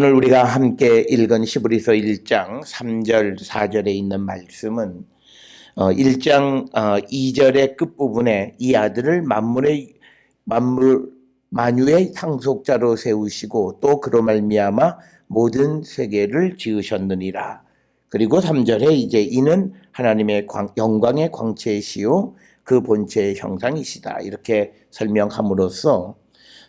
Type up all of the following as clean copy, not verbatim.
오늘 우리가 함께 읽은 히브리서 1장 3절 4절에 있는 말씀은 1장 2절의 끝부분에 이 아들을 만유의 상속자로 세우시고 또 그로 말미암아 모든 세계를 지으셨느니라. 그리고 3절에 이제 이는 하나님의 영광의 광채이시요 그 본체의 형상이시다. 이렇게 설명함으로써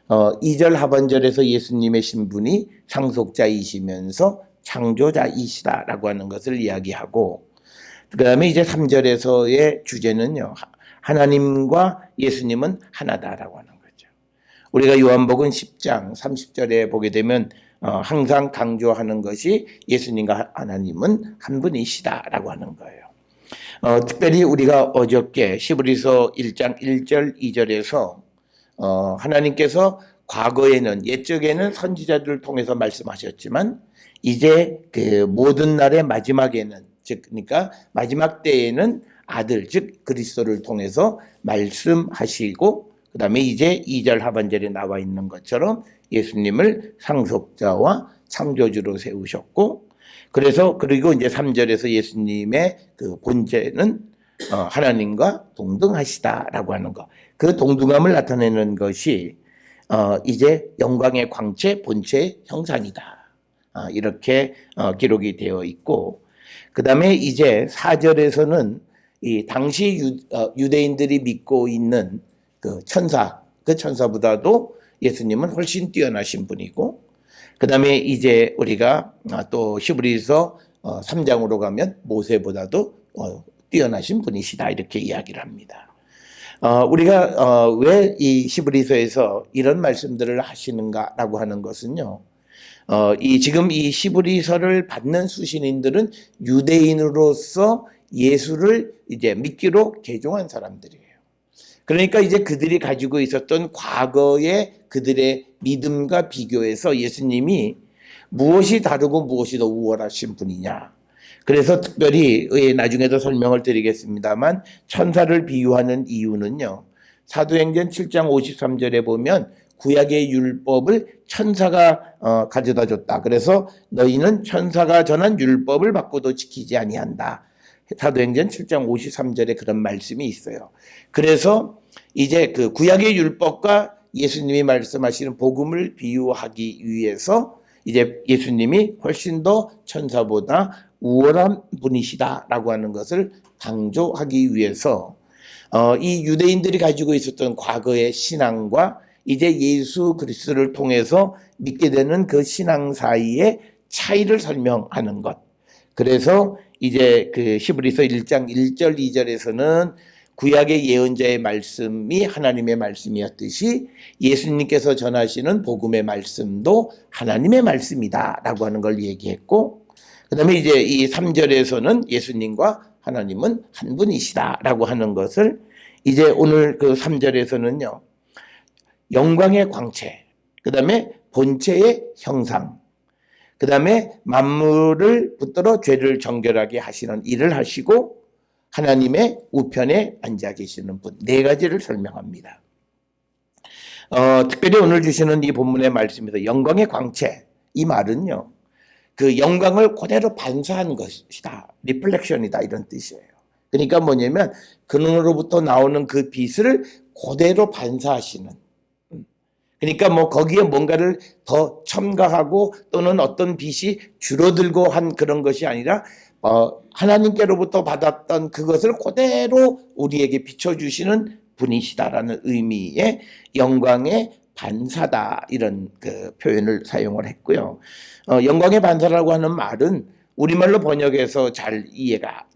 2절 하반절에서 예수님의 신분이 상속자이시면서 창조자이시다라고 하는 것을 이야기하고, 그 다음에 이제 3절에서의 주제는요, 하나님과 예수님은 하나다라고 하는 거죠. 우리가 요한복음 10장 30절에 보게 되면 항상 강조하는 것이 예수님과 하나님은 한 분이시다라고 하는 거예요. 특별히 우리가 어저께 히브리서 1장 1절 2절에서 하나님께서 과거에는 옛적에는 선지자들을 통해서 말씀하셨지만 이제 그 모든 날의 마지막에는, 즉 그러니까 마지막 때에는 아들 즉 그리스도를 통해서 말씀하시고, 그다음에 이제 2절 하반절에 나와 있는 것처럼 예수님을 상속자와 창조주로 세우셨고, 그래서 그리고 이제 3절에서 예수님의 그 본체는 하나님과 동등하시다라고 하는 것, 그 동등함을 나타내는 것이 이제 영광의 광채, 본체의 형상이다. 이렇게 기록이 되어 있고, 그 다음에 이제 4절에서는 이 당시 유대인들이 믿고 있는 그 천사보다도 예수님은 훨씬 뛰어나신 분이고, 그 다음에 이제 우리가 또 히브리서 3장으로 가면 모세보다도 뛰어나신 분이시다. 이렇게 이야기를 합니다. 우리가 왜 이 히브리서에서 이런 말씀들을 하시는가라고 하는 것은요, 지금 이 히브리서를 받는 수신인들은 유대인으로서 예수를 이제 믿기로 개종한 사람들이에요. 그러니까 이제 그들이 가지고 있었던 과거의 그들의 믿음과 비교해서 예수님이 무엇이 다르고 무엇이 더 우월하신 분이냐. 그래서 특별히 나중에도 설명을 드리겠습니다만 천사를 비유하는 이유는요, 사도행전 7장 53절에 보면 구약의 율법을 천사가 가져다 줬다. 그래서 너희는 천사가 전한 율법을 받고도 지키지 아니한다. 사도행전 7장 53절에 그런 말씀이 있어요. 그래서 이제 그 구약의 율법과 예수님이 말씀하시는 복음을 비유하기 위해서 이제 예수님이 훨씬 더 천사보다 우월한 분이시다라고 하는 것을 강조하기 위해서 이 유대인들이 가지고 있었던 과거의 신앙과 이제 예수 그리스도를 통해서 믿게 되는 그 신앙 사이의 차이를 설명하는 것. 그래서 이제 그 히브리서 1장 1절 2절에서는 구약의 예언자의 말씀이 하나님의 말씀이었듯이 예수님께서 전하시는 복음의 말씀도 하나님의 말씀이다라고 하는 걸 얘기했고, 그 다음에 이제 이 3절에서는 예수님과 하나님은 한 분이시다라고 하는 것을 이제 오늘 그 3절에서는요, 영광의 광채, 그 다음에 본체의 형상, 그 다음에 만물을 붙들어 죄를 정결하게 하시는 일을 하시고 하나님의 우편에 앉아 계시는 분, 네 가지를 설명합니다. 특별히 오늘 주시는 이 본문의 말씀에서 영광의 광채, 이 말은요, 그 영광을 그대로 반사한 것이다. 리플렉션이다. 이런 뜻이에요. 그러니까 뭐냐면 그놈으로부터 나오는 그 빛을 그대로 반사하시는. 그러니까 뭐 거기에 뭔가를 더 첨가하고 또는 어떤 빛이 줄어들고 한 그런 것이 아니라 하나님께로부터 받았던 그것을 그대로 우리에게 비춰주시는 분이시다라는 의미의 영광의 반사다, 이런 그 표현을 사용을 했고요. 영광의 반사라고 하는 말은 우리말로 번역해서 잘 이해가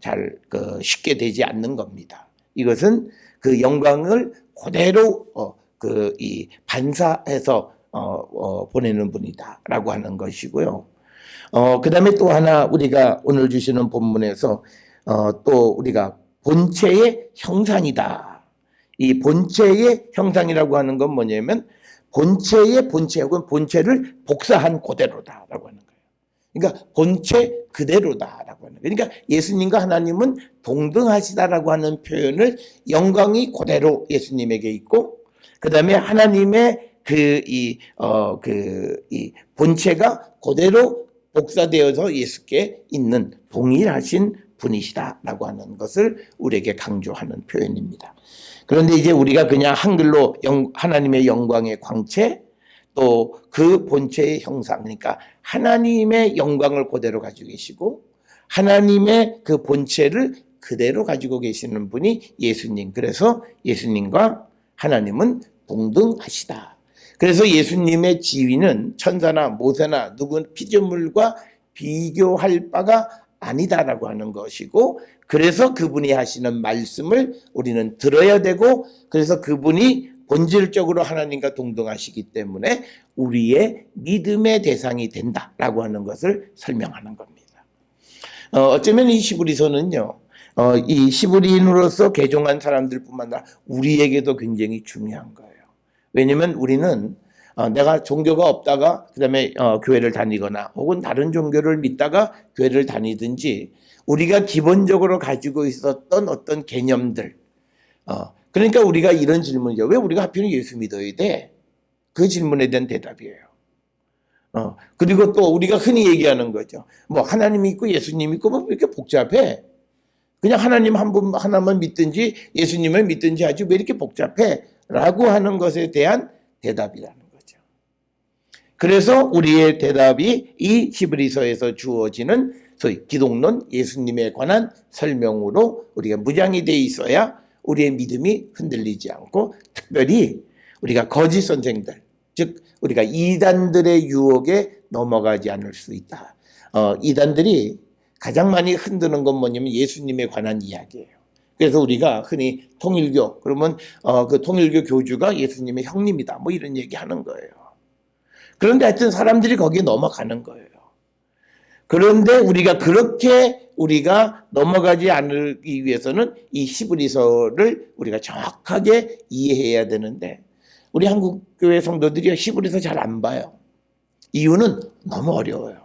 쉽게 되지 않는 겁니다. 이것은 그 영광을 그대로 이 반사해서 보내는 분이다라고 하는 것이고요. 그 다음에 또 하나 우리가 오늘 주시는 본문에서 또 우리가 본체의 형상이다. 이 본체의 형상이라고 하는 건 뭐냐면 본체의 본체하고는 본체를 복사한 그대로다라고 하는 거예요. 그러니까 본체 그대로다라고 하는 거예요. 그러니까 예수님과 하나님은 동등하시다라고 하는 표현을 영광이 그대로 예수님에게 있고, 그 다음에 하나님의 이 본체가 그대로 복사되어서 예수께 있는 동일하신 분이시다라고 하는 것을 우리에게 강조하는 표현입니다. 그런데 이제 우리가 그냥 한글로 하나님의 영광의 광채, 또 그 본체의 형상, 그러니까 하나님의 영광을 그대로 가지고 계시고 하나님의 그 본체를 그대로 가지고 계시는 분이 예수님. 그래서 예수님과 하나님은 동등하시다. 그래서 예수님의 지위는 천사나 모세나 누군 피조물과 비교할 바가 아니다라고 하는 것이고, 그래서 그분이 하시는 말씀을 우리는 들어야 되고, 그래서 그분이 본질적으로 하나님과 동등하시기 때문에 우리의 믿음의 대상이 된다라고 하는 것을 설명하는 겁니다. 어쩌면 이 시브리서는요, 이 시브리인으로서 개종한 사람들뿐만 아니라 우리에게도 굉장히 중요한 거예요. 왜냐하면 우리는 내가 종교가 없다가 그다음에 교회를 다니거나 혹은 다른 종교를 믿다가 교회를 다니든지 우리가 기본적으로 가지고 있었던 어떤 개념들, 그러니까 우리가 이런 질문이죠. 왜 우리가 하필 예수 믿어야 돼? 그 질문에 대한 대답이에요. 그리고 또 우리가 흔히 얘기하는 거죠. 뭐 하나님 있고 예수님 있고 뭐 이렇게 복잡해? 그냥 하나님 한 분 하나만 믿든지 예수님을 믿든지 하지 왜 이렇게 복잡해? 라고 하는 것에 대한 대답이라는 거죠. 그래서 우리의 대답이 이 히브리서에서 주어지는 소위 기독론 예수님에 관한 설명으로 우리가 무장이 돼 있어야 우리의 믿음이 흔들리지 않고, 특별히 우리가 거짓 선생들, 즉 우리가 이단들의 유혹에 넘어가지 않을 수 있다. 이단들이 가장 많이 흔드는 건 뭐냐면 예수님에 관한 이야기예요. 그래서 우리가 흔히 통일교, 그러면 그 통일교 교주가 예수님의 형님이다, 뭐 이런 얘기 하는 거예요. 그런데 하여튼 사람들이 거기에 넘어가는 거예요. 그런데 우리가 넘어가지 않기 위해서는 이 히브리서를 우리가 정확하게 이해해야 되는데, 우리 한국교회 성도들이 히브리서 잘 안 봐요. 이유는 너무 어려워요.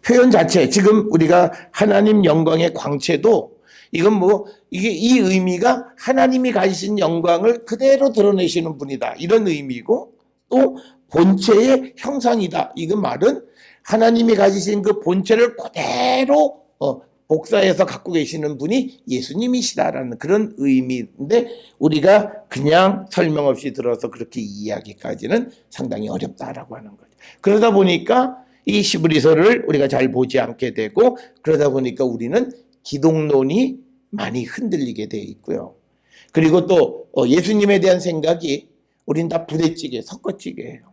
표현 자체, 지금 우리가 하나님 영광의 광채도 이건 이게 이 의미가 하나님이 가지신 영광을 그대로 드러내시는 분이다, 이런 의미고, 또 본체의 형상이다, 이건 말은 하나님이 가지신 그 본체를 그대로 복사해서 갖고 계시는 분이 예수님이시다라는 그런 의미인데, 우리가 그냥 설명 없이 들어서 그렇게 이해하기까지는 상당히 어렵다라고 하는 거죠. 그러다 보니까 이 히브리서를 우리가 잘 보지 않게 되고, 그러다 보니까 우리는 기독론이 많이 흔들리게 되어 있고요. 그리고 또 예수님에 대한 생각이 우린 다 부대찌개, 섞어찌개예요.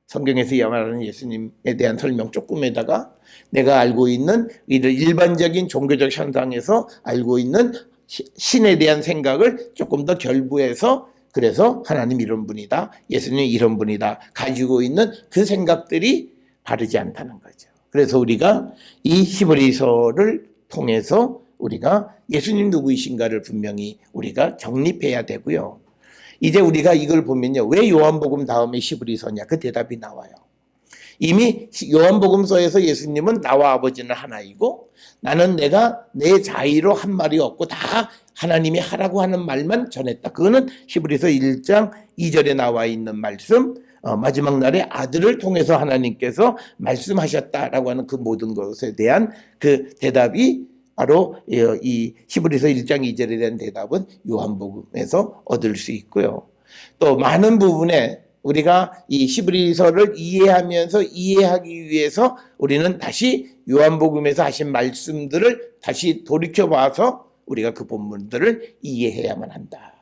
성경에서 말하는 예수님에 대한 설명 조금에다가 내가 알고 있는 일반적인 종교적 현상에서 알고 있는 신에 대한 생각을 조금 더 결부해서, 그래서 하나님 이런 분이다, 예수님 이런 분이다 가지고 있는 그 생각들이 바르지 않다는 거죠. 그래서 우리가 이 히브리서를 통해서 우리가 예수님 누구이신가를 분명히 우리가 정립해야 되고요. 이제 우리가 이걸 보면요, 왜 요한복음 다음에 히브리서냐, 그 대답이 나와요. 이미 요한복음서에서 예수님은 나와 아버지는 하나이고 나는 내가 내 자의로 한 말이 없고 다 하나님이 하라고 하는 말만 전했다. 그거는 히브리서 1장 2절에 나와 있는 말씀, 마지막 날에 아들을 통해서 하나님께서 말씀하셨다라고 하는 그 모든 것에 대한 그 대답이 바로 이 히브리서 1장 2절에 대한 대답은 요한복음에서 얻을 수 있고요. 또 많은 부분에 우리가 이 히브리서를 이해하기 위해서 우리는 다시 요한복음에서 하신 말씀들을 다시 돌이켜봐서 우리가 그 본문들을 이해해야만 한다.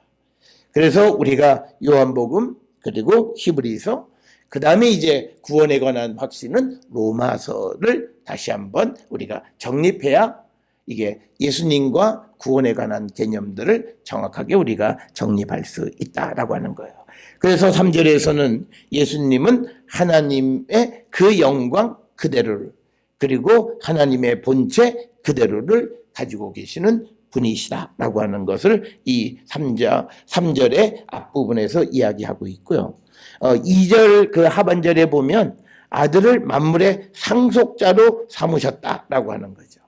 그래서 우리가 요한복음, 그리고 히브리서, 그 다음에 이제 구원에 관한 확신은 로마서를 다시 한번 우리가 정립해야 이게 예수님과 구원에 관한 개념들을 정확하게 우리가 정립할 수 있다라고 하는 거예요. 그래서 3절에서는 예수님은 하나님의 그 영광 그대로를, 그리고 하나님의 본체 그대로를 가지고 계시는 분이시다라고 하는 것을 이 3절의 앞부분에서 이야기하고 있고요. 2절 그 하반절에 보면 아들을 만물의 상속자로 삼으셨다라고 하는 거죠.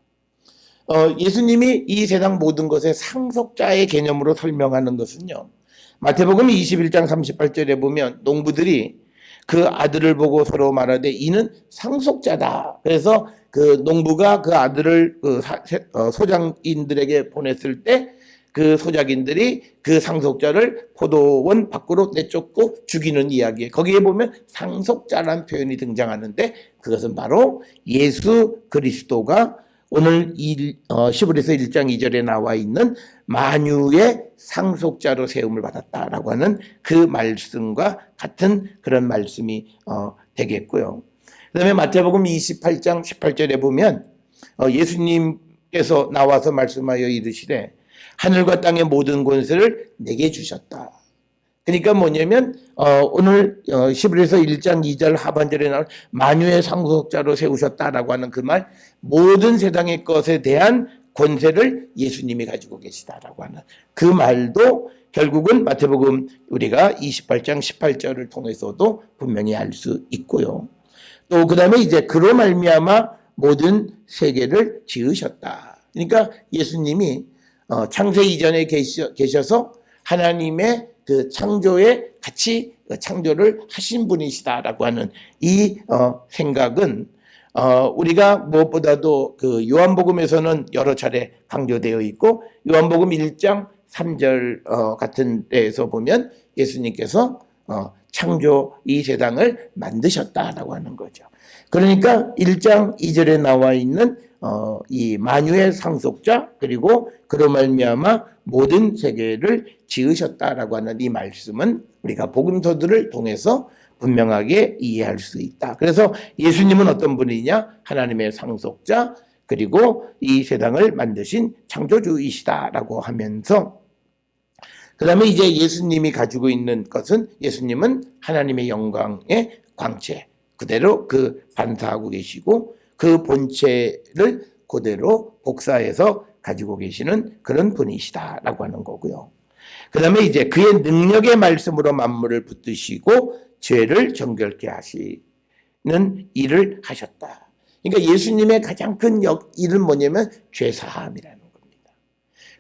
예수님이 이 세상 모든 것의 상속자의 개념으로 설명하는 것은요, 마태복음 21장 38절에 보면 농부들이 그 아들을 보고 서로 말하되 이는 상속자다. 그래서 그 농부가 그 아들을 소장인들에게 보냈을 때 그 소작인들이 그 상속자를 포도원 밖으로 내쫓고 죽이는 이야기. 거기에 보면 상속자라는 표현이 등장하는데 그것은 바로 예수 그리스도가 오늘 시브리서 1장 2절에 나와 있는 만유의 상속자로 세움을 받았다라고 하는 그 말씀과 같은 그런 말씀이 되겠고요. 그 다음에 마태복음 28장 18절에 보면 예수님께서 나와서 말씀하여 이르시되 하늘과 땅의 모든 권세를 내게 주셨다. 그러니까 뭐냐면 오늘 시브리서 1장 2절 하반절에 나온 만유의 상속자로 세우셨다라고 하는 그 말, 모든 세상의 것에 대한 권세를 예수님이 가지고 계시다라고 하는 그 말도 결국은 마태복음 우리가 28장 18절을 통해서도 분명히 알 수 있고요. 또 그다음에 이제 그로 말미암아 모든 세계를 지으셨다. 그러니까 예수님이 창세 이전에 계셔서 하나님의 그 창조에 같이 창조를 하신 분이시다라고 하는 이 생각은 우리가 무엇보다도 그 요한복음에서는 여러 차례 강조되어 있고 요한복음 1장 3절 같은 데에서 보면 예수님께서 창조 이 세상을 만드셨다라고 하는 거죠. 그러니까 1장 2절에 나와 있는 이 만유의 상속자 그리고 그로 말미암아 모든 세계를 지으셨다라고 하는 이 말씀은 우리가 복음서들을 통해서 분명하게 이해할 수 있다. 그래서 예수님은 어떤 분이냐? 하나님의 상속자 그리고 이 세상을 만드신 창조주이시다라고 하면서 그 다음에 이제 예수님이 가지고 있는 것은 예수님은 하나님의 영광의 광채 그대로 그 반사하고 계시고 그 본체를 그대로 복사해서 가지고 계시는 그런 분이시다라고 하는 거고요. 그 다음에 이제 그의 능력의 말씀으로 만물을 붙드시고 죄를 정결케 하시는 일을 하셨다. 그러니까 예수님의 가장 큰 일은 뭐냐면 죄사함이라는 겁니다.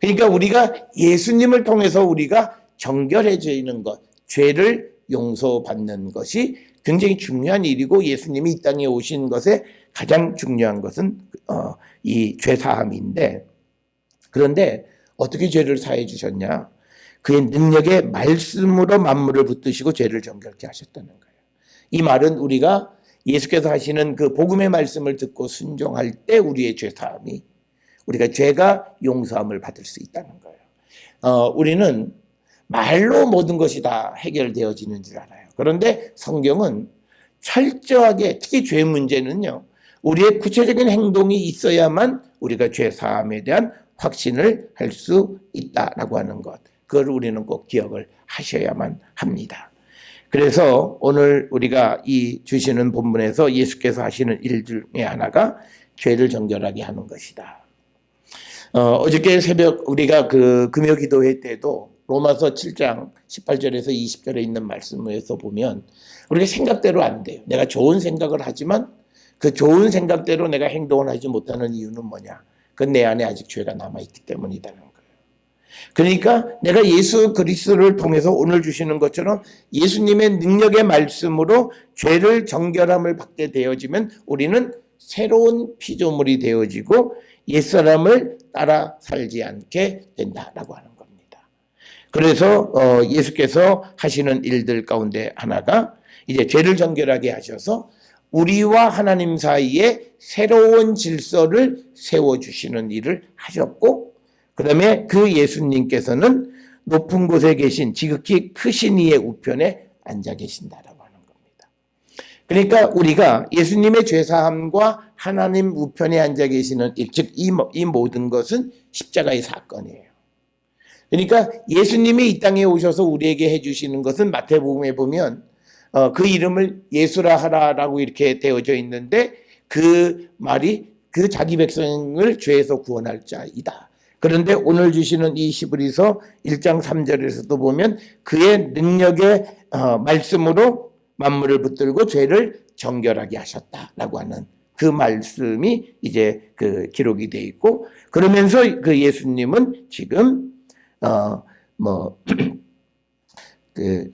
그러니까 우리가 예수님을 통해서 우리가 정결해지는 것, 죄를 용서받는 것이 굉장히 중요한 일이고 예수님이 이 땅에 오신 것에 가장 중요한 것은 이 죄사함인데 그런데 어떻게 죄를 사해 주셨냐? 그의 능력의 말씀으로 만물을 붙드시고 죄를 정결케 하셨다는 거예요. 이 말은 우리가 예수께서 하시는 그 복음의 말씀을 듣고 순종할 때 우리의 죄사함이 우리가 죄가 용서함을 받을 수 있다는 거예요. 우리는 말로 모든 것이 다 해결되어지는 줄 알아요. 그런데 성경은 철저하게 특히 죄 문제는요. 우리의 구체적인 행동이 있어야만 우리가 죄사함에 대한 확신을 할 수 있다라고 하는 것. 그걸 우리는 꼭 기억을 하셔야만 합니다. 그래서 오늘 우리가 이 주시는 본문에서 예수께서 하시는 일 중에 하나가 죄를 정결하게 하는 것이다. 어저께 새벽 우리가 그 금요 기도회 때도 로마서 7장 18절에서 20절에 있는 말씀에서 보면 우리가 생각대로 안 돼요. 내가 좋은 생각을 하지만 그 좋은 생각대로 내가 행동을 하지 못하는 이유는 뭐냐? 그건 내 안에 아직 죄가 남아있기 때문이라는 거예요. 그러니까 내가 예수 그리스도를 통해서 오늘 주시는 것처럼 예수님의 능력의 말씀으로 죄를 정결함을 받게 되어지면 우리는 새로운 피조물이 되어지고 옛사람을 따라 살지 않게 된다라고 하는 겁니다. 그래서 예수께서 하시는 일들 가운데 하나가 이제 죄를 정결하게 하셔서 우리와 하나님 사이에 새로운 질서를 세워주시는 일을 하셨고 그 다음에 그 예수님께서는 높은 곳에 계신 지극히 크신 이의 우편에 앉아 계신다라고 하는 겁니다. 그러니까 우리가 예수님의 죄사함과 하나님 우편에 앉아 계시는 일, 즉 이 모든 것은 십자가의 사건이에요. 그러니까 예수님이 이 땅에 오셔서 우리에게 해주시는 것은 마태복음에 보면 그 이름을 예수라 하라라고 이렇게 되어져 있는데 그 말이 그 자기 백성을 죄에서 구원할 자이다. 그런데 오늘 주시는 이 시브리서 1장 3절에서도 보면 그의 능력의 말씀으로 만물을 붙들고 죄를 정결하게 하셨다라고 하는 그 말씀이 이제 그 기록이 되어 있고 그러면서 그 예수님은 지금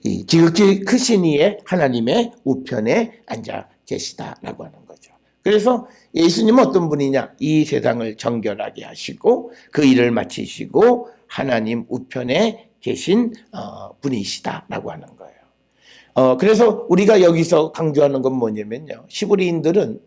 이 지극히 크신 이의 하나님의 우편에 앉아 계시다라고 하는 거죠. 그래서 예수님은 어떤 분이냐? 이 세상을 정결하게 하시고 그 일을 마치시고 하나님 우편에 계신 분이시다라고 하는 거예요. 그래서 우리가 여기서 강조하는 건 뭐냐면요. 시브리인들은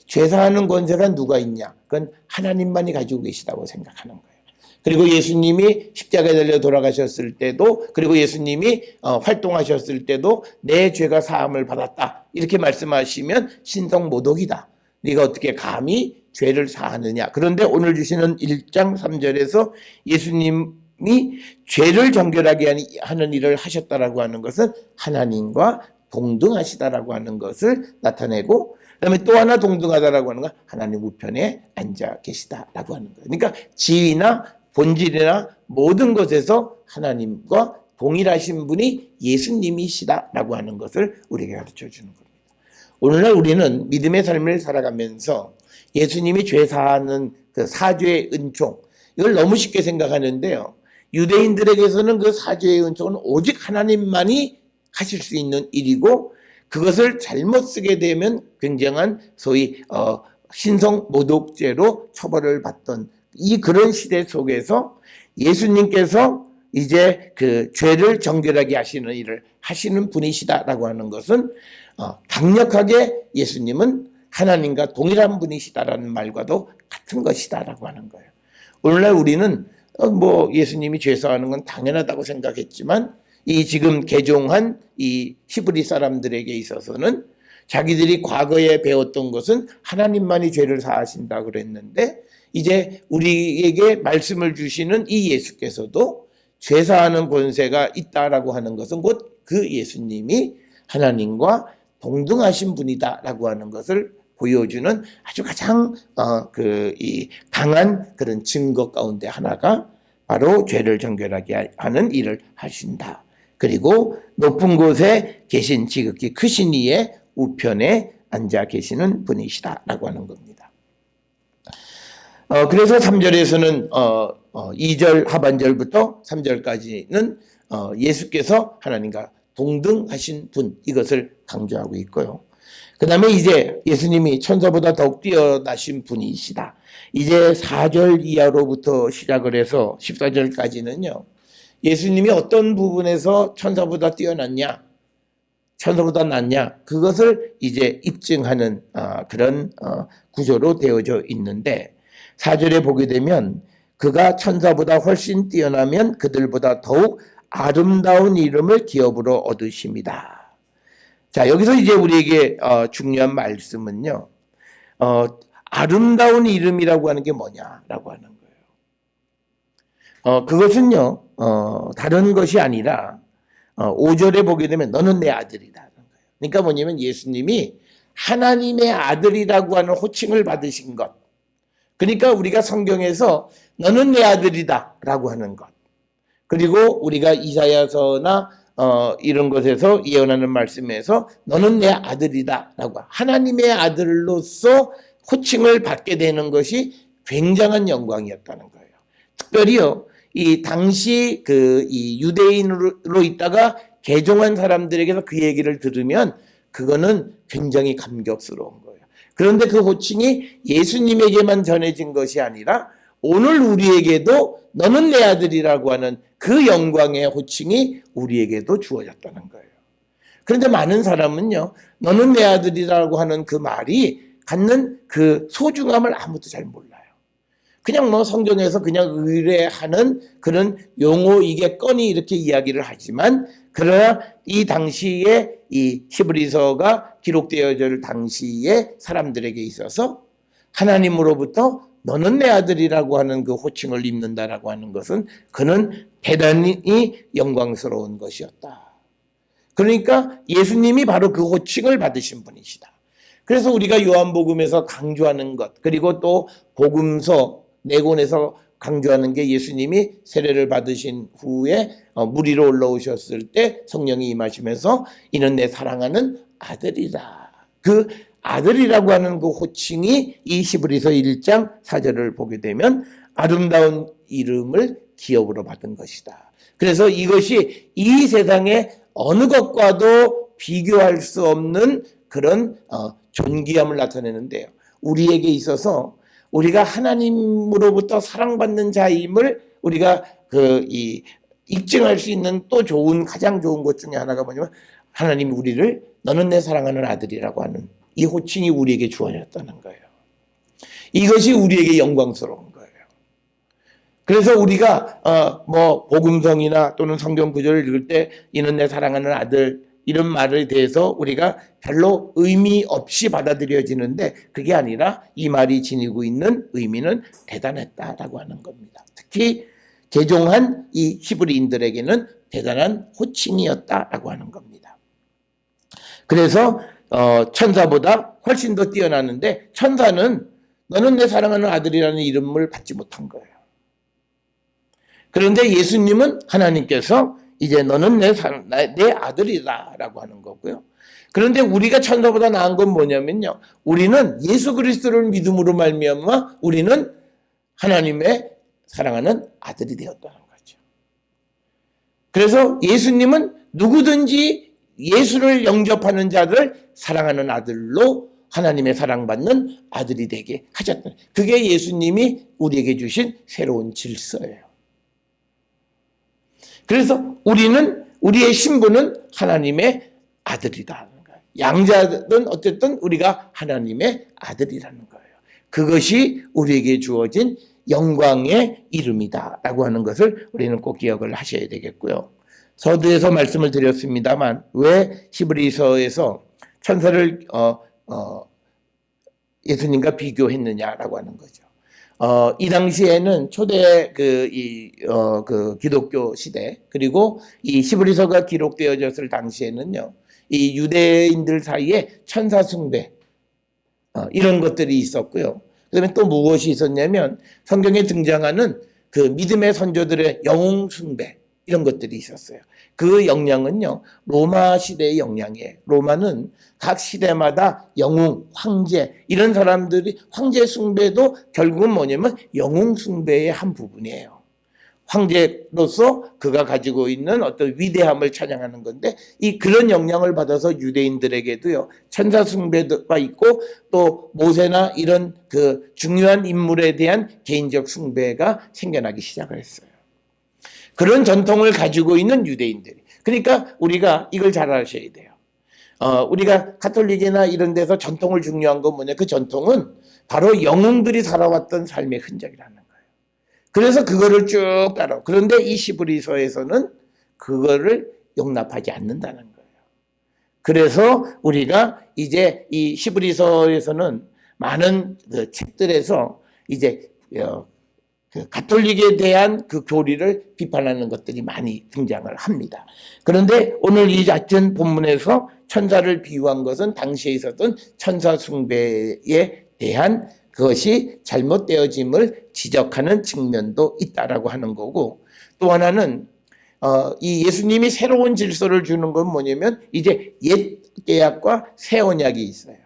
죄사하는 권세가 누가 있냐? 그건 하나님만이 가지고 계시다고 생각하는 거예요. 그리고 예수님이 십자가에 달려 돌아가셨을 때도, 그리고 예수님이 활동하셨을 때도 내 죄가 사함을 받았다 이렇게 말씀하시면 신성모독이다. 네가 어떻게 감히 죄를 사하느냐. 그런데 오늘 주시는 1장 3절에서 예수님이 죄를 정결하게 하는 일을 하셨다라고 하는 것은 하나님과 동등하시다라고 하는 것을 나타내고, 그다음에 또 하나 동등하다라고 하는 건 하나님 우편에 앉아 계시다라고 하는 거예요. 그러니까 지위나 본질이나 모든 것에서 하나님과 동일하신 분이 예수님이시다라고 하는 것을 우리에게 가르쳐 주는 겁니다. 오늘날 우리는 믿음의 삶을 살아가면서 예수님이 죄 사하는 그 사죄의 은총, 이걸 너무 쉽게 생각하는데요. 유대인들에게서는 그 사죄의 은총은 오직 하나님만이 하실 수 있는 일이고, 그것을 잘못 쓰게 되면 굉장한 소위 신성모독죄로 처벌을 받던 이 그런 시대 속에서 예수님께서 이제 그 죄를 정결하게 하시는 일을 하시는 분이시다라고 하는 것은 강력하게 예수님은 하나님과 동일한 분이시다라는 말과도 같은 것이다라고 하는 거예요. 오늘날 우리는 뭐 예수님이 죄사하는 건 당연하다고 생각했지만 이 지금 개종한 이 히브리 사람들에게 있어서는 자기들이 과거에 배웠던 것은 하나님만이 죄를 사하신다 그랬는데, 이제 우리에게 말씀을 주시는 이 예수께서도 죄사하는 권세가 있다라고 하는 것은 곧 그 예수님이 하나님과 동등하신 분이다라고 하는 것을 보여주는 아주 가장 이 강한 그런 증거 가운데 하나가 바로 죄를 정결하게 하는 일을 하신다. 그리고 높은 곳에 계신 지극히 크신 이의 우편에 앉아 계시는 분이시다라고 하는 겁니다. 그래서 3절에서는 2절 하반절부터 3절까지는 예수께서 하나님과 동등하신 분, 이것을 강조하고 있고요. 그 다음에 이제 예수님이 천사보다 더욱 뛰어나신 분이시다. 이제 4절 이하로부터 시작을 해서 14절까지는요. 예수님이 어떤 부분에서 천사보다 뛰어났냐, 천사보다 낫냐, 그것을 이제 입증하는 그런 구조로 되어져 있는데, 4절에 보게 되면 그가 천사보다 훨씬 뛰어나면 그들보다 더욱 아름다운 이름을 기업으로 얻으십니다. 자, 여기서 이제 우리에게 중요한 말씀은요, 아름다운 이름이라고 하는 게 뭐냐라고 하는 거예요. 그것은요, 다른 것이 아니라 5절에 보게 되면 너는 내 아들이다. 그러니까 뭐냐면 예수님이 하나님의 아들이라고 하는 호칭을 받으신 것. 그러니까 우리가 성경에서 너는 내 아들이다 라고 하는 것. 그리고 우리가 이사야서나 이런 것에서 예언하는 말씀에서 너는 내 아들이다 라고 하나님의 아들로서 호칭을 받게 되는 것이 굉장한 영광이었다는 거예요. 특별히요, 이 당시 이 유대인으로 있다가 개종한 사람들에게서 그 얘기를 들으면 그거는 굉장히 감격스러운 거예요. 그런데 그 호칭이 예수님에게만 전해진 것이 아니라 오늘 우리에게도 너는 내 아들이라고 하는 그 영광의 호칭이 우리에게도 주어졌다는 거예요. 그런데 많은 사람은요, 너는 내 아들이라고 하는 그 말이 갖는 그 소중함을 아무도 잘 몰라요. 그냥 뭐 성경에서 그냥 의뢰하는 그런 용어이겠거니 이렇게 이야기를 하지만, 그러나 이 당시에 이 히브리서가 기록되어질 당시에 사람들에게 있어서 하나님으로부터 너는 내 아들이라고 하는 그 호칭을 입는다라고 하는 것은 그는 대단히 영광스러운 것이었다. 그러니까 예수님이 바로 그 호칭을 받으신 분이시다. 그래서 우리가 요한복음에서 강조하는 것, 그리고 또 복음서 4권에서 강조하는 게 예수님이 세례를 받으신 후에 물 위로 올라오셨을 때 성령이 임하시면서 이는 내 사랑하는 아들이다. 그 아들이라고 하는 그 호칭이 이 히브리서 1장 4절을 보게 되면 아름다운 이름을 기업으로 받은 것이다. 그래서 이것이 이 세상에 어느 것과도 비교할 수 없는 그런 존귀함을 나타내는데요. 우리에게 있어서 우리가 하나님으로부터 사랑받는 자임을 우리가 입증할 수 있는 또 가장 좋은 것 중에 하나가 뭐냐면 하나님이 우리를 너는 내 사랑하는 아들이라고 하는 이 호칭이 우리에게 주어졌다는 거예요. 이것이 우리에게 영광스러운 거예요. 그래서 우리가 복음성이나 또는 성경 구절을 읽을 때 이는 내 사랑하는 아들 이런 말에 대해서 우리가 별로 의미 없이 받아들여지는데 그게 아니라 이 말이 지니고 있는 의미는 대단했다라고 하는 겁니다. 특히 개종한 이 히브리인들에게는 대단한 호칭이었다라고 하는 겁니다. 그래서 천사보다 훨씬 더 뛰어나는데 천사는 너는 내 사랑하는 아들이라는 이름을 받지 못한 거예요. 그런데 예수님은 하나님께서 이제 너는 내 아들이다 라고 하는 거고요. 그런데 우리가 천사보다 나은 건 뭐냐면요. 우리는 예수 그리스도를 믿음으로 말미암아 우리는 하나님의 사랑하는 아들이 되었다는 거죠. 그래서 예수님은 누구든지 예수를 영접하는 자를 사랑하는 아들로 하나님의 사랑받는 아들이 되게 하셨다. 그게 예수님이 우리에게 주신 새로운 질서예요. 그래서 우리의 신분은 하나님의 아들이라는 거예요. 양자든 어쨌든 우리가 하나님의 아들이라는 거예요. 그것이 우리에게 주어진 영광의 이름이다라고 하는 것을 우리는 꼭 기억을 하셔야 되겠고요. 서두에서 말씀을 드렸습니다만 왜 히브리서에서 천사를 예수님과 비교했느냐라고 하는 거죠. 이 당시에는 초대 기독교 시대 그리고 이 히브리서가 기록되어졌을 당시에는요, 이 유대인들 사이에 천사 숭배 이런 것들이 있었고요. 그다음에 또 무엇이 있었냐면 성경에 등장하는 그 믿음의 선조들의 영웅 숭배 이런 것들이 있었어요. 그 영향은요, 로마 시대의 영향이에요. 로마는 각 시대마다 영웅, 황제 이런 사람들이 황제 숭배도 결국은 뭐냐면 영웅 숭배의 한 부분이에요. 황제로서 그가 가지고 있는 어떤 위대함을 찬양하는 건데 그런 영향을 받아서 유대인들에게도요 천사 숭배가 있고 또 모세나 이런 그 중요한 인물에 대한 개인적 숭배가 생겨나기 시작을 했어요. 그런 전통을 가지고 있는 유대인들이. 그러니까 우리가 이걸 잘 아셔야 돼요. 우리가 가톨릭이나 이런 데서 전통을 중요한 건 뭐냐? 그 전통은 바로 영웅들이 살아왔던 삶의 흔적이라는 거예요. 그래서 그거를 쭉 따라. 그런데 이 히브리서에서는 그거를 용납하지 않는다는 거예요. 그래서 우리가 이제 이 히브리서에서는 많은 그 책들에서 이제 그 가톨릭에 대한 그 교리를 비판하는 것들이 많이 등장을 합니다. 그런데 오늘 이 같은 본문에서 천사를 비유한 것은 당시에 있었던 천사 숭배에 대한 그것이 잘못되어짐을 지적하는 측면도 있다라고 하는 거고, 또 하나는 이 예수님이 새로운 질서를 주는 건 뭐냐면 이제 옛 계약과 새 언약이 있어요.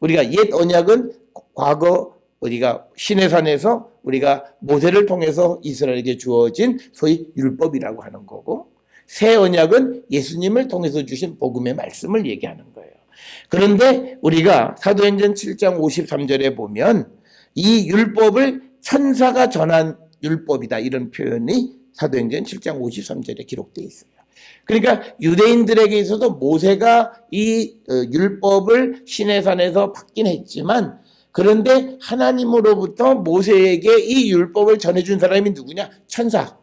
우리가 옛 언약은 과거 우리가 시내산에서 우리가 모세를 통해서 이스라엘에게 주어진 소위 율법이라고 하는 거고, 새 언약은 예수님을 통해서 주신 복음의 말씀을 얘기하는 거예요. 그런데 우리가 사도행전 7장 53절에 보면 이 율법을 천사가 전한 율법이다 이런 표현이 사도행전 7장 53절에 기록되어 있어요. 그러니까 유대인들에게 있어서 모세가 이 율법을 시내산에서 받긴 했지만, 그런데 하나님으로부터 모세에게 이 율법을 전해준 사람이 누구냐? 천사.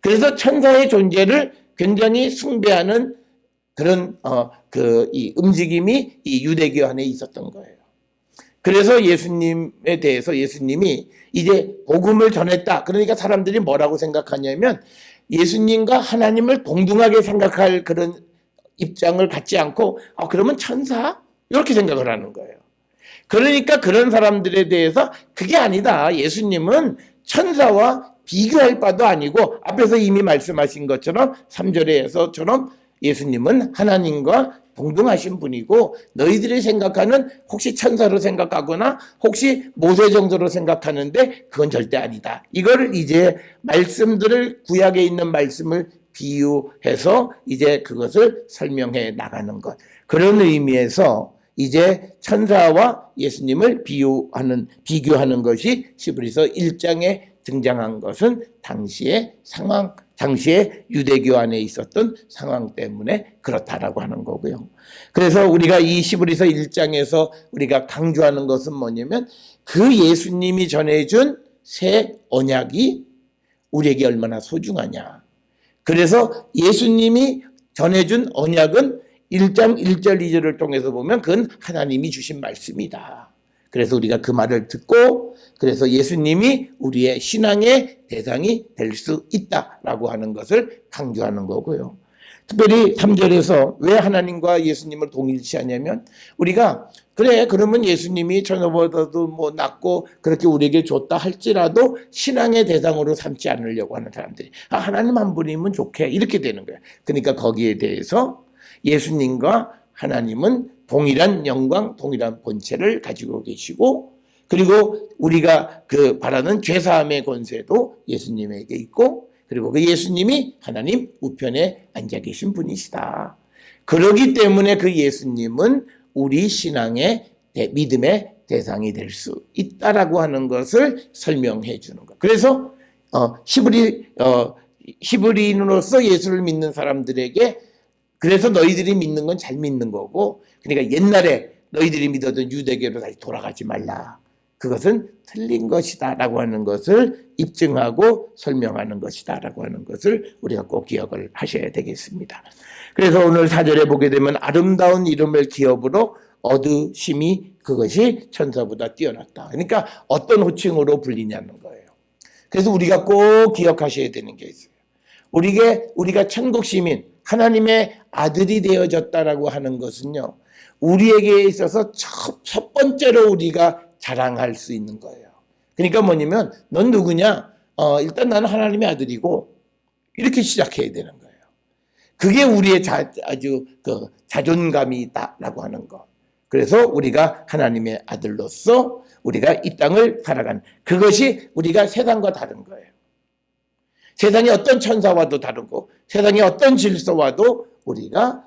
그래서 천사의 존재를 굉장히 숭배하는 그런 이 움직임이 이 유대교 안에 있었던 거예요. 그래서 예수님에 대해서 예수님이 이제 복음을 전했다. 그러니까 사람들이 뭐라고 생각하냐면 예수님과 하나님을 동등하게 생각할 그런 입장을 갖지 않고 그러면 천사? 이렇게 생각을 하는 거예요. 그러니까 그런 사람들에 대해서 그게 아니다. 예수님은 천사와 비교할 바도 아니고 앞에서 이미 말씀하신 것처럼 3절에서처럼 예수님은 하나님과 동등하신 분이고 너희들이 생각하는 혹시 천사로 생각하거나 혹시 모세 정도로 생각하는데 그건 절대 아니다. 이거를 이제 말씀들을 구약에 있는 말씀을 비유해서 이제 그것을 설명해 나가는 것. 그런 의미에서 이제 천사와 예수님을 비교하는 것이 히브리서 1장에 등장한 것은 당시의 상황, 당시에 유대교 안에 있었던 상황 때문에 그렇다라고 하는 거고요. 그래서 우리가 이 히브리서 1장에서 우리가 강조하는 것은 뭐냐면 그 예수님이 전해준 새 언약이 우리에게 얼마나 소중하냐. 그래서 예수님이 전해준 언약은 1장 1절 2절을 통해서 보면 그건 하나님이 주신 말씀이다. 그래서 우리가 그 말을 듣고 그래서 예수님이 우리의 신앙의 대상이 될 수 있다라고 하는 것을 강조하는 거고요. 특별히 3절에서 왜 하나님과 예수님을 동일시하냐면 우리가 그래 그러면 예수님이 천사보다도 뭐 낫고 그렇게 우리에게 줬다 할지라도 신앙의 대상으로 삼지 않으려고 하는 사람들이 하나님 한 분이면 좋게 이렇게 되는 거예요. 그러니까 거기에 대해서 예수님과 하나님은 동일한 영광, 동일한 본체를 가지고 계시고 그리고 우리가 그 바라는 죄사함의 권세도 예수님에게 있고 그리고 그 예수님이 하나님 우편에 앉아 계신 분이시다. 그러기 때문에 그 예수님은 우리 신앙의 믿음의 대상이 될 수 있다라고 하는 것을 설명해 주는 것. 그래서 히브리인으로서 예수를 믿는 사람들에게 그래서 너희들이 믿는 건 잘 믿는 거고 그러니까 옛날에 너희들이 믿었던 유대교로 다시 돌아가지 말라. 그것은 틀린 것이다 라고 하는 것을 입증하고 설명하는 것이다 라고 하는 것을 우리가 꼭 기억을 하셔야 되겠습니다. 그래서 오늘 4절에 보게 되면 아름다운 이름을 기업으로 얻으심이 그것이 천사보다 뛰어났다. 그러니까 어떤 호칭으로 불리냐는 거예요. 그래서 우리가 꼭 기억하셔야 되는 게 있어요. 우리가 천국 시민 하나님의 아들이 되어졌다라고 하는 것은요. 우리에게 있어서 첫 번째로 우리가 자랑할 수 있는 거예요. 그러니까 뭐냐면 넌 누구냐? 일단 나는 하나님의 아들이고 이렇게 시작해야 되는 거예요. 그게 우리의 아주 자존감이 있다라고 하는 거. 그래서 우리가 하나님의 아들로서 우리가 이 땅을 살아가는 그것이 우리가 세상과 다른 거예요. 세상의 어떤 천사와도 다르고 세상의 어떤 질서와도 우리가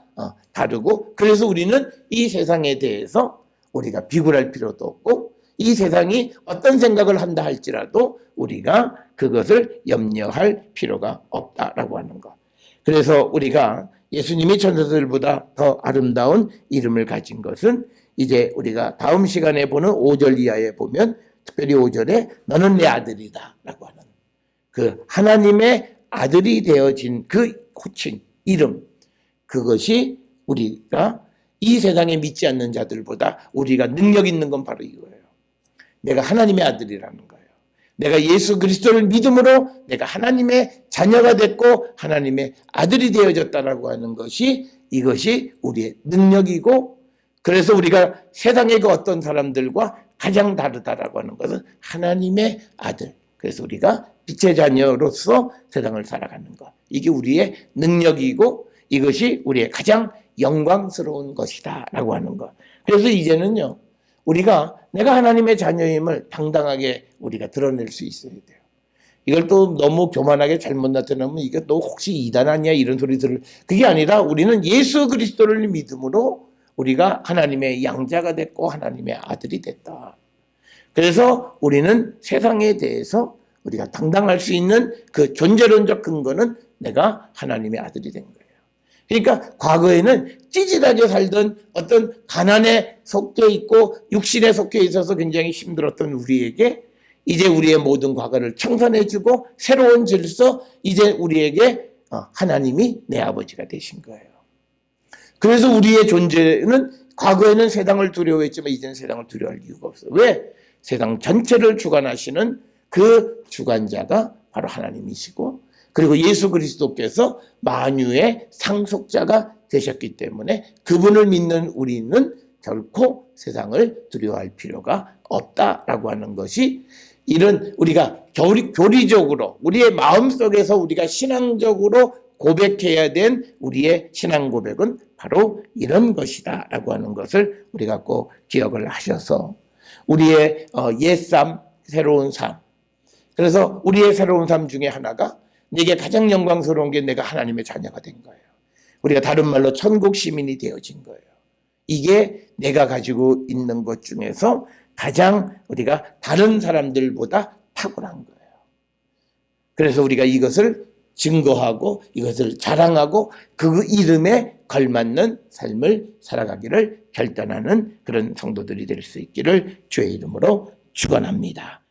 다르고 그래서 우리는 이 세상에 대해서 우리가 비굴할 필요도 없고 이 세상이 어떤 생각을 한다 할지라도 우리가 그것을 염려할 필요가 없다라고 하는 것. 그래서 우리가 예수님이 천사들보다 더 아름다운 이름을 가진 것은 이제 우리가 다음 시간에 보는 5절 이하에 보면 특별히 5절에 너는 내 아들이다 라고 하는 그 하나님의 아들이 되어진 그 호칭, 이름 그것이 우리가 이 세상에 믿지 않는 자들보다 우리가 능력 있는 건 바로 이거예요. 내가 하나님의 아들이라는 거예요. 내가 예수 그리스도를 믿음으로 내가 하나님의 자녀가 됐고 하나님의 아들이 되어졌다라고 하는 것이 이것이 우리의 능력이고 그래서 우리가 세상의 그 어떤 사람들과 가장 다르다라고 하는 것은 하나님의 아들. 그래서 우리가 빛의 자녀로서 세상을 살아가는 것. 이게 우리의 능력이고 이것이 우리의 가장 영광스러운 것이다 라고 하는 것. 그래서 이제는요. 우리가 내가 하나님의 자녀임을 당당하게 우리가 드러낼 수 있어야 돼요. 이걸 또 너무 교만하게 잘못 나타나면 이게 너 혹시 이단 아니야 이런 소리 들을 그게 아니라 우리는 예수 그리스도를 믿음으로 우리가 하나님의 양자가 됐고 하나님의 아들이 됐다. 그래서 우리는 세상에 대해서 우리가 당당할 수 있는 그 존재론적 근거는 내가 하나님의 아들이 된 거예요. 그러니까 과거에는 찌질하게 살던 어떤 가난에 속해 있고 육신에 속해 있어서 굉장히 힘들었던 우리에게 이제 우리의 모든 과거를 청산해주고 새로운 질서 이제 우리에게 하나님이 내 아버지가 되신 거예요. 그래서 우리의 존재는 과거에는 세상을 두려워했지만 이제는 세상을 두려워할 이유가 없어요. 왜? 세상 전체를 주관하시는 그 주관자가 바로 하나님이시고 그리고 예수 그리스도께서 만유의 상속자가 되셨기 때문에 그분을 믿는 우리는 결코 세상을 두려워할 필요가 없다라고 하는 것이 이런 우리가 교리적으로 우리의 마음속에서 우리가 신앙적으로 고백해야 된 우리의 신앙 고백은 바로 이런 것이다 라고 하는 것을 우리가 꼭 기억을 하셔서 우리의 옛 삶, 새로운 삶 그래서 우리의 새로운 삶 중에 하나가 내게 가장 영광스러운 게 내가 하나님의 자녀가 된 거예요. 우리가 다른 말로 천국 시민이 되어진 거예요. 이게 내가 가지고 있는 것 중에서 가장 우리가 다른 사람들보다 탁월한 거예요. 그래서 우리가 이것을 증거하고 이것을 자랑하고 그 이름에 걸맞는 삶을 살아가기를 결단하는 그런 성도들이 될 수 있기를 주의 이름으로 축원합니다.